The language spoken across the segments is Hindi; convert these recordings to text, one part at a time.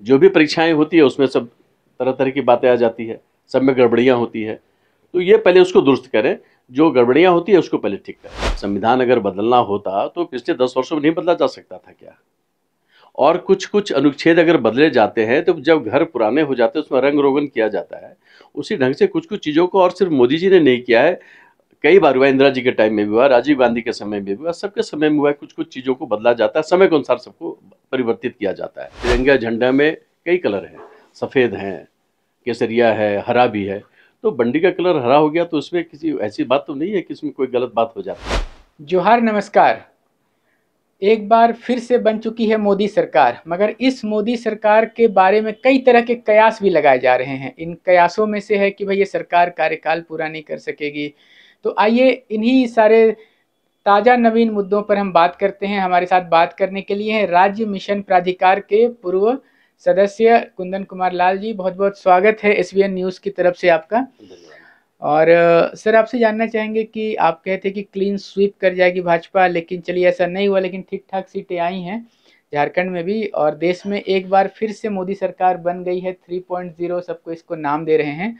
जो भी परीक्षाएं होती है उसमें सब तरह तरह की बातें आ जाती है, सब में गड़बड़ियाँ होती है। तो ये पहले उसको दुरुस्त करें, जो गड़बड़ियाँ होती है उसको पहले ठीक करें। संविधान अगर बदलना होता तो पिछले 10 वर्षों में नहीं बदला जा सकता था क्या? और कुछ कुछ अनुच्छेद अगर बदले जाते हैं तो जब घर पुराने हो जाते हैं उसमें रंग रोगन किया जाता है। उसी ढंग से कुछ कुछ चीज़ों को, और सिर्फ मोदी जी ने नहीं किया है, कई बार हुआ, इंदिरा जी के टाइम में भी हुआ, राजीव गांधी के समय में भी हुआ, सबके समय में हुआ है। कुछ कुछ चीज़ों को बदला जाता है, समय के अनुसार सबको परिवर्तित किया जाता है। तिरंगा झंडा में कई कलर हैं, सफ़ेद हैं, केसरिया है, हरा भी है। तो बंडी का कलर हरा हो गया तो उसमें किसी ऐसी बात तो नहीं है कि इसमें कोई गलत बात हो जाती है। जोहार, नमस्कार। एक बार फिर से बन चुकी है मोदी सरकार, मगर इस मोदी सरकार के बारे में कई तरह के कयास भी लगाए जा रहे हैं। इन कयासों में से है कि भाई ये सरकार कार्यकाल पूरा नहीं कर सकेगी। तो आइए इन्हीं सारे ताज़ा नवीन मुद्दों पर हम बात करते हैं। हमारे साथ बात करने के लिए हैं राज्य मिशन प्राधिकार के पूर्व सदस्य कुंदन कुमार लाल जी। बहुत बहुत स्वागत है एसवीएन न्यूज़ की तरफ से आपका। और सर, आपसे जानना चाहेंगे कि आप कहते हैं कि क्लीन स्वीप कर जाएगी भाजपा, लेकिन चलिए ऐसा नहीं हुआ। लेकिन ठीक ठाक सीटें आई हैं झारखंड में भी, और देश में एक बार फिर से मोदी सरकार बन गई है 3.0, सबको इसको नाम दे रहे हैं।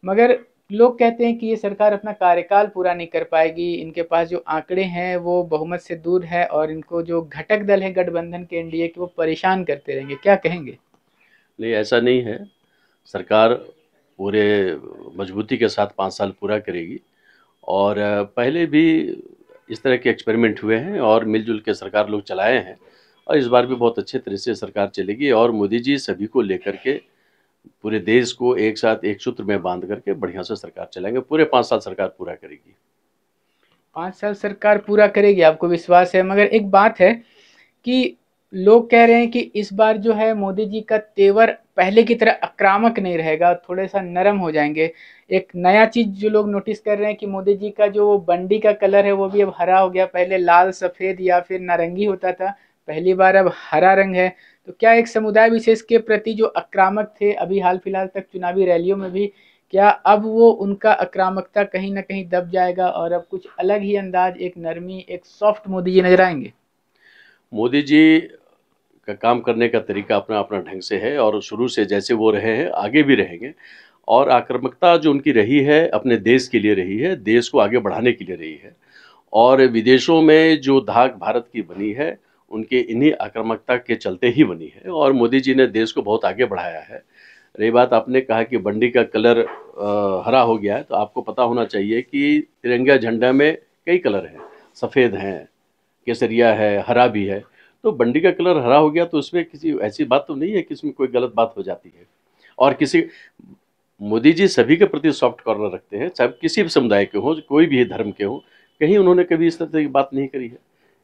मगर लोग कहते हैं कि ये सरकार अपना कार्यकाल पूरा नहीं कर पाएगी, इनके पास जो आंकड़े हैं वो बहुमत से दूर है, और इनको जो घटक दल है गठबंधन के एनडीए के, वो परेशान करते रहेंगे। क्या कहेंगे? नहीं, ऐसा नहीं है। सरकार पूरे मजबूती के साथ 5 साल पूरा करेगी। और पहले भी इस तरह के एक्सपेरिमेंट हुए हैं और मिलजुल के सरकार लोग चलाए हैं, और इस बार भी बहुत अच्छे तरह से सरकार चलेगी। और मोदी जी सभी को लेकर के पूरे देश को एक साथ एक सूत्र में बांध करके बढ़िया से सरकार चलाएंगे। पूरे 5 साल सरकार पूरा करेगी। 5 साल सरकार पूरा करेगी, आपको विश्वास है? मगर एक बात है कि लोग कह रहे हैं कि इस बार जो है मोदी जी का तेवर पहले की तरह आक्रामक नहीं रहेगा, थोड़े सा नरम हो जाएंगे। एक नया चीज जो लोग नोटिस कर रहे हैं कि मोदी जी का जो बंडी का कलर है वो भी अब हरा हो गया। पहले लाल सफेद या फिर नारंगी होता था, पहली बार अब हरा रंग है। तो क्या एक समुदाय विशेष के प्रति जो आक्रामक थे अभी हाल फिलहाल तक चुनावी रैलियों में भी, क्या अब वो उनका आक्रामकता कहीं ना कहीं दब जाएगा और अब कुछ अलग ही अंदाज, एक नरमी, एक सॉफ्ट मोदी जी नजर आएंगे? मोदी जी का काम करने का तरीका अपना अपना ढंग से है, और शुरू से जैसे वो रहे हैं आगे भी रहेंगे। और आक्रामकता जो उनकी रही है अपने देश के लिए रही है, देश को आगे बढ़ाने के लिए रही है। और विदेशों में जो धाक भारत की बनी है उनके इन्हीं आक्रामकता के चलते ही बनी है, और मोदी जी ने देश को बहुत आगे बढ़ाया है। रही बात, आपने कहा कि बंडी का कलर हरा हो गया है, तो आपको पता होना चाहिए कि तिरंगा झंडा में कई कलर हैं, सफ़ेद हैं, केसरिया है, हरा भी है। तो बंडी का कलर हरा हो गया तो उसमें किसी ऐसी बात तो नहीं है कि इसमें कोई गलत बात हो जाती है। और किसी, मोदी जी सभी के प्रति सॉफ्ट कॉर्नर रखते हैं, चाहे किसी भी समुदाय के हों, कोई भी धर्म के हों। कहीं उन्होंने कभी इस तरह की बात नहीं करी है।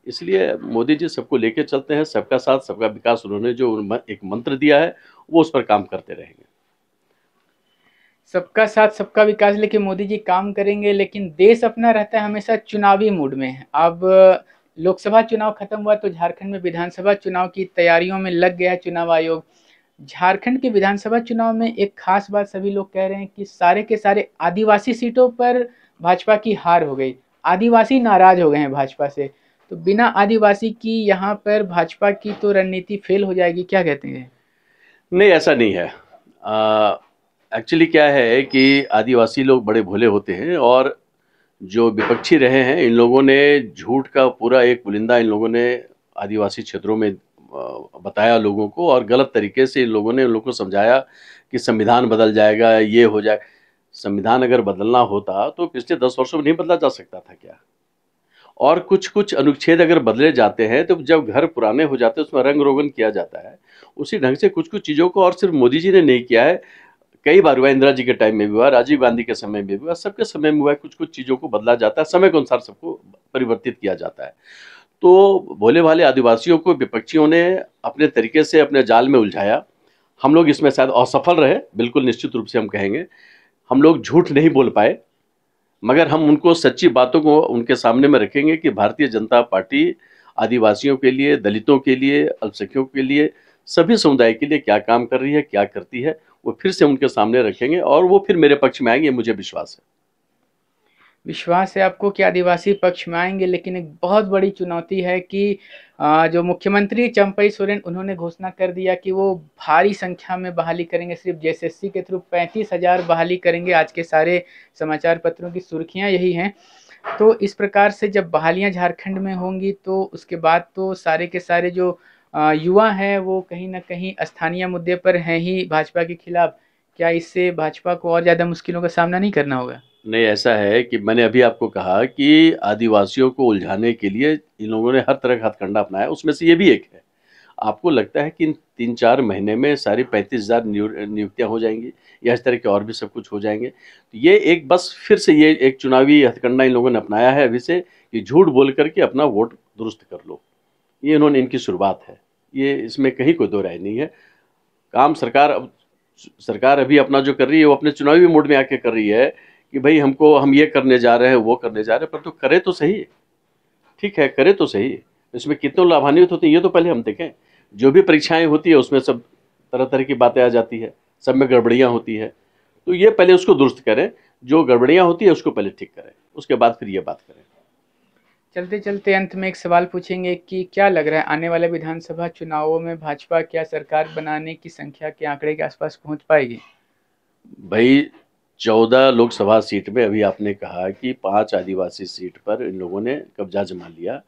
इसलिए मोदी जी सबको लेके चलते हैं, सबका साथ सबका विकास। उन्होंने जो एक मंत्र दिया है वो उस पर काम करते रहेंगे। सबका साथ सबका विकास लेके मोदी जी काम करेंगे, लेकिन देश अपना रहता है हमेशा चुनावी मूड में। अब लोकसभा चुनाव खत्म हुआ तो झारखंड में विधानसभा चुनाव की तैयारियों में लग गया है चुनाव आयोग। झारखंड के विधानसभा चुनाव में एक खास बात सभी लोग कह रहे हैं कि सारे के सारे आदिवासी सीटों पर भाजपा की हार हो गई। आदिवासी नाराज हो गए हैं भाजपा से। तो बिना आदिवासी की यहाँ पर भाजपा की तो रणनीति फेल हो जाएगी। क्या कहते हैं? नहीं, ऐसा नहीं है। एक्चुअली क्या है कि आदिवासी लोग बड़े भोले होते हैं, और जो विपक्षी रहे हैं इन लोगों ने झूठ का पूरा एक पुलिंदा इन लोगों ने आदिवासी क्षेत्रों में बताया लोगों को, और गलत तरीके से इन लोगों ने उन लोगों को समझाया कि संविधान बदल जाएगा, ये हो जाए। संविधान अगर बदलना होता तो पिछले 10 वर्षों में नहीं बदला जा सकता था क्या? और कुछ कुछ अनुच्छेद अगर बदले जाते हैं तो जब घर पुराने हो जाते हैं उसमें रंग रोगन किया जाता है। उसी ढंग से कुछ कुछ चीज़ों को, और सिर्फ मोदी जी ने नहीं किया है, कई बार हुआ, इंदिरा जी के टाइम में भी हुआ, राजीव गांधी के समय में भी हुआ, सबके समय में हुआ है। कुछ कुछ चीज़ों को बदला जाता है, समय के अनुसार सबको परिवर्तित किया जाता है। तो भोले भाले आदिवासियों को विपक्षियों ने अपने तरीके से अपने जाल में उलझाया। हम लोग इसमें शायद असफल रहे, बिल्कुल निश्चित रूप से हम कहेंगे। हम लोग झूठ नहीं बोल पाए, मगर हम उनको सच्ची बातों को उनके सामने में रखेंगे कि भारतीय जनता पार्टी आदिवासियों के लिए, दलितों के लिए, अल्पसंख्यकों के लिए, सभी समुदाय के लिए क्या काम कर रही है, क्या करती है, वो फिर से उनके सामने रखेंगे और वो फिर मेरे पक्ष में आएंगे, मुझे विश्वास है। विश्वास है आपको कि आदिवासी पक्ष में आएंगे, लेकिन एक बहुत बड़ी चुनौती है कि जो मुख्यमंत्री चंपई सोरेन, उन्होंने घोषणा कर दिया कि वो भारी संख्या में बहाली करेंगे, सिर्फ जेएसएससी के थ्रू 35,000 बहाली करेंगे। आज के सारे समाचार पत्रों की सुर्खियां यही हैं। तो इस प्रकार से जब बहालियां झारखंड में होंगी तो उसके बाद तो सारे के सारे जो युवा हैं वो कहीं ना कहीं स्थानीय मुद्दे पर हैं ही भाजपा के खिलाफ। क्या इससे भाजपा को और ज़्यादा मुश्किलों का सामना नहीं करना होगा? नहीं, ऐसा है कि मैंने अभी आपको कहा कि आदिवासियों को उलझाने के लिए इन लोगों ने हर तरह का हथकंडा अपनाया, उसमें से ये भी एक है। आपको लगता है कि इन 3-4 महीने में सारी 35,000 नियुक्तियां हो जाएंगी या इस तरह के और भी सब कुछ हो जाएंगे? तो ये एक बस फिर से ये एक चुनावी हथकंडा इन लोगों ने अपनाया है अभी से, कि झूठ बोल करके अपना वोट दुरुस्त कर लो। ये इन्होंने इनकी शुरुआत है, ये इसमें कहीं कोई दो राय नहीं है। काम सरकार अभी अपना जो कर रही है वो अपने चुनावी मोड में आके कर रही है कि भाई हम ये करने जा रहे हैं, वो करने जा रहे हैं, पर तो करे तो सही। ठीक है, करे तो सही। इसमें कितने लाभान्वित होते हैं ये तो पहले हम देखें। जो भी परीक्षाएं होती है उसमें सब तरह तरह की बातें आ जाती है, सब में गड़बड़ियां होती है। तो ये पहले उसको दुरुस्त करें, जो गड़बड़ियां होती है उसको पहले ठीक करें, उसके बाद फिर ये बात करें। चलते चलते अंत में एक सवाल पूछेंगे कि क्या लग रहा है आने वाले विधानसभा चुनावों में भाजपा क्या सरकार बनाने की संख्या के आंकड़े के आसपास पहुंच पाएगी? भाई 14 लोकसभा सीट में अभी आपने कहा कि 5 आदिवासी सीट पर इन लोगों ने कब्जा जमा लिया।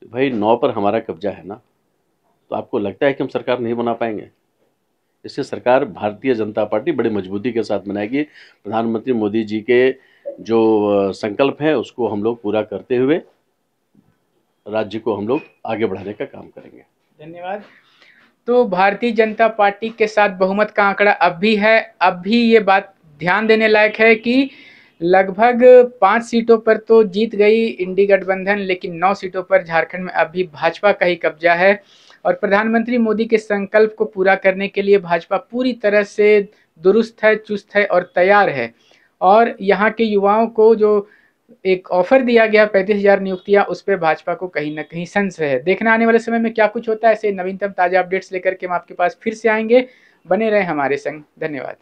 भाई 9 पर हमारा कब्जा है ना, तो आपको लगता है कि हम सरकार नहीं बना पाएंगे? इससे सरकार भारतीय जनता पार्टी बड़ी मजबूती के साथ बनाएगी। प्रधानमंत्री मोदी जी के जो संकल्प है उसको हम लोग पूरा करते हुए राज्य को हम लोग आगे बढ़ाने का काम करेंगे। धन्यवाद। तो भारतीय जनता पार्टी के साथ बहुमत का आंकड़ा अब भी है। अब भी ये बात ध्यान देने लायक है कि लगभग 5 सीटों पर तो जीत गई इंडी गठबंधन, लेकिन 9 सीटों पर झारखंड में अभी भाजपा का ही कब्जा है। और प्रधानमंत्री मोदी के संकल्प को पूरा करने के लिए भाजपा पूरी तरह से दुरुस्त है, चुस्त है और तैयार है। और यहाँ के युवाओं को जो एक ऑफर दिया गया 35,000 नियुक्तियां, उस पर भाजपा को कहीं ना कहीं संशय है। देखना आने वाले समय में क्या कुछ होता है। ऐसे नवीनतम ताजा अपडेट्स लेकर के हम आपके पास फिर से आएंगे। बने रहें हमारे संग। धन्यवाद।